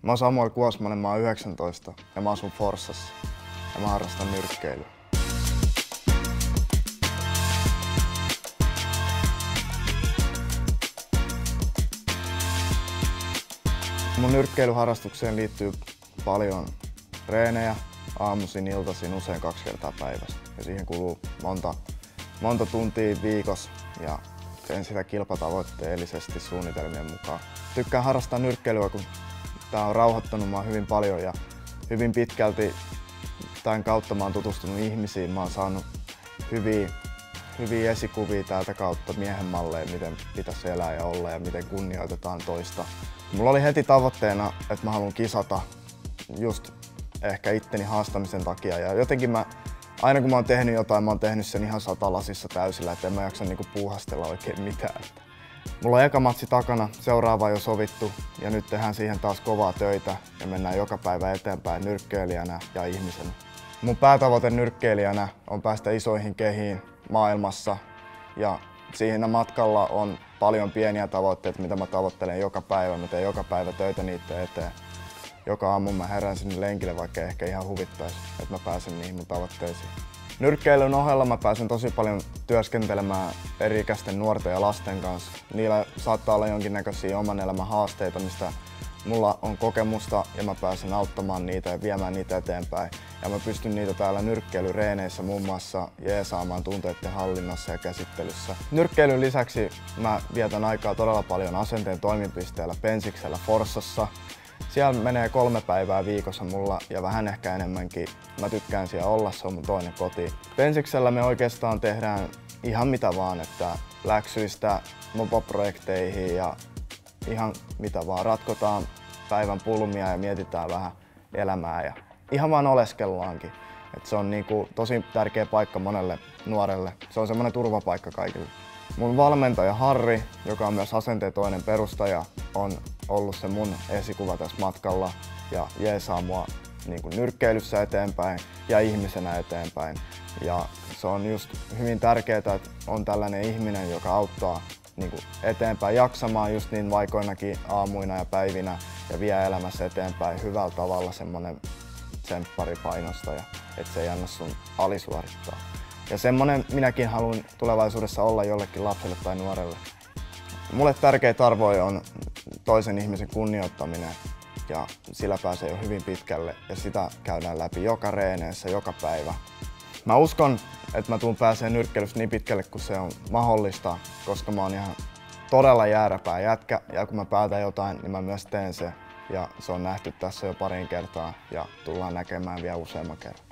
Mä oon Samuel Kuosmanen, mä oon 19 ja mä asun Forssassa ja mä harrastan nyrkkeilyä. Mun nyrkkeilyharrastukseen liittyy paljon treenejä, aamuisin, iltaisin, usein 2 kertaa päivässä. Ja siihen kuluu monta tuntia viikossa ja teen sitä kilpatavoitteellisesti suunnitelmien mukaan. Tykkään harrastaa nyrkkeilyä, kun tää on rauhoittanut mua hyvin paljon ja hyvin pitkälti tämän kautta mä oon tutustunut ihmisiin. Mä oon saanut hyviä esikuvia täältä kautta miehen malleen, miten pitäisi elää ja olla ja miten kunnioitetaan toista. Mulla oli heti tavoitteena, että mä haluan kisata just ehkä itteni haastamisen takia ja jotenkin aina kun mä oon tehnyt jotain, mä oon tehnyt sen ihan satalasissa täysillä, että en mä jaksa niinku puuhastella oikein mitään. Mulla on eka matsi takana, seuraava jo sovittu ja nyt tehdään siihen taas kovaa töitä ja mennään joka päivä eteenpäin nyrkkeilijänä ja ihmisenä. Mun päätavoite nyrkkeilijänä on päästä isoihin kehiin maailmassa ja siinä matkalla on paljon pieniä tavoitteita, mitä mä tavoittelen joka päivä. Mä teen joka päivä töitä niiden eteen. Joka aamu mä herään sinne lenkille, vaikka ehkä ihan huvittaisi, että mä pääsen niihin mun tavoitteisiin. Nyrkkeilyn ohella mä pääsen tosi paljon työskentelemään eri-ikäisten nuorten ja lasten kanssa. Niillä saattaa olla jonkinnäköisiä oman elämän haasteita, mistä mulla on kokemusta ja mä pääsen auttamaan niitä ja viemään niitä eteenpäin. Ja mä pystyn niitä täällä nyrkkeilyreeneissä muun muassa jeesaamaan tunteiden hallinnassa ja käsittelyssä. Nyrkkeilyn lisäksi mä vietän aikaa todella paljon Asenteen toimipisteellä Pensiksellä Forssassa. Siellä menee 3 päivää viikossa mulla ja vähän ehkä enemmänkin. Mä tykkään siellä olla, se on mun toinen koti. Pensiksellä me oikeastaan tehdään ihan mitä vaan, että läksyistä mopoprojekteihin ja ihan mitä vaan. Ratkotaan päivän pulmia ja mietitään vähän elämää ja ihan vaan oleskellaankin. Et se on niinku tosi tärkeä paikka monelle nuorelle. Se on semmoinen turvapaikka kaikille. Mun valmentaja Harri, joka on myös Asenteen toinen perustaja, on ollut se mun esikuva tässä matkalla ja jeesaa mua niinku nyrkkeilyssä eteenpäin ja ihmisenä eteenpäin. Ja se on just hyvin tärkeää, että on tällainen ihminen, joka auttaa niinku eteenpäin jaksamaan just niin vaikoinakin aamuina ja päivinä ja vie elämässä eteenpäin hyvällä tavalla semmonen tsempparipainostaja, että se ei anna sun alisuorittaa. Ja semmonen minäkin haluan tulevaisuudessa olla jollekin lapselle tai nuorelle. Mulle tärkeitä arvoja on toisen ihmisen kunnioittaminen ja sillä pääsee jo hyvin pitkälle ja sitä käydään läpi joka reeneissä, joka päivä. Mä uskon, että mä tuun pääsee nyrkkeilystä niin pitkälle kuin se on mahdollista, koska mä oon ihan todella jääräpää jätkä ja kun mä päätän jotain, niin mä myös teen se. Ja se on nähty tässä jo pariin kertaa ja tullaan näkemään vielä useamman kerran.